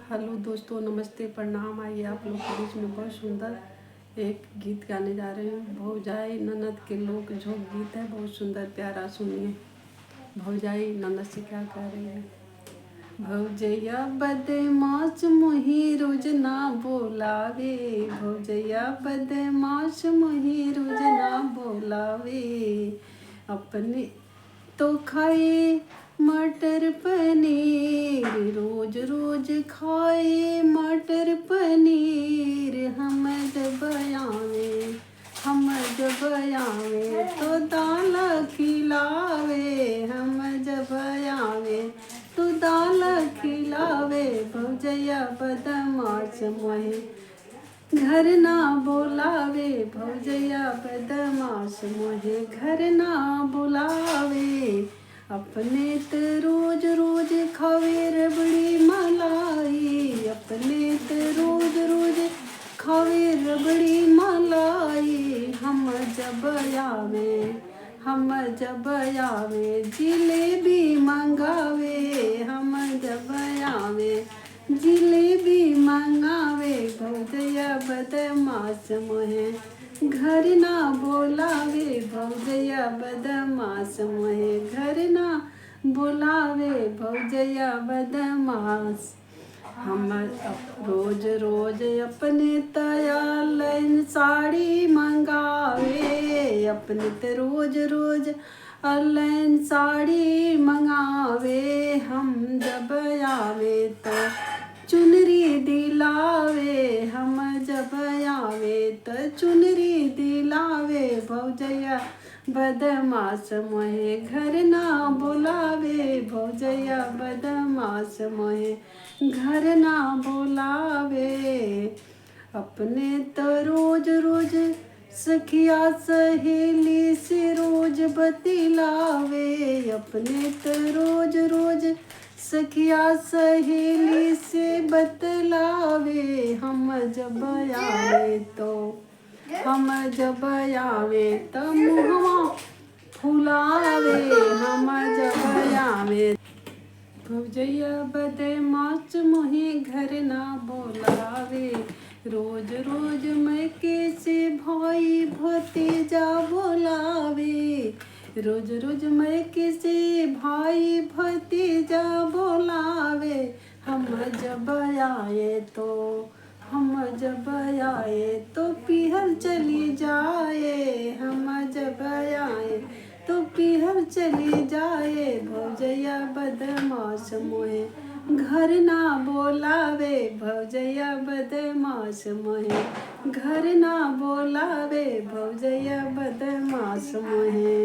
Hello दोस्तों, नमस्ते, प्रणाम। आइए आप लोग के बीच में बहुत सुंदर एक गीत गाने जा रहे हैं। भौजाई ननद के लोक झोंक गीत है, बहुत सुंदर प्यारा। सुनिए भौजाई ननद से क्या कह रही है। भौजैया बदमाश मोही रोज ना बोलावे, भौजैया बदमाश मोही रोज ना बोलावे। अपने तो खाए मटर पनीर, रोज रोज खाए मटर पनीर। हम जब आवे तो दाल खिलावे, हम जब आवे तो दाल खिलावे। भौजैया बदमाश मोहे घर ना बोलावे, भौजैया बदमाश मोहे घर ना बुलावे। अपने तो रोज रोज खावे रबड़ी मलाई, अपने तो रोज रोज खावे रबड़ी मलाई। हम जब आवे जिलेबी मंगावे, हम जब आवे जिलेबी मंगावे। भौजैया बदमाश मोहे घर ना बोलावे, भौजैया बदमाश मोहे घर ना बोलावे। भौजैया बदमाश हम रोज रोज अपने ऑनलाइन साड़ी मंगावे, अपने तो रोज रोज ऑनलाइन साड़ी मंगावे। हम जब आवे तो चुनरी दिलावे, हम जब आवे तो चुनरी दिलावे। भौजैया बदमाश मोहे घर ना बोलावे, भौजैया बदमाश मोहे घर ना बोलावे। अपने तो रोज रोज सखिया सहेली से रोज बतिलावे, अपने तो रोज रोज सखिया सहेली से बतलावे। हम जब आवे तो मुहवा फुलावे, हम जब आवे। भौजैया बदमाश मोहे घर ना बोलावे, रोज रोज मैं कैसे भाई भतीजा बोलावे, रोज रोज मैं कैसे भाई भतीजा बोलावे। हम जब आए तो पीहर चली जाए, हम जब आए तो पीहर चली जाए। भौजैया बदमाश मोहे घर ना बोलावे, भौजैया बदमाश मोहे घर ना बोलावे। भौजैया बदमाश मोहे।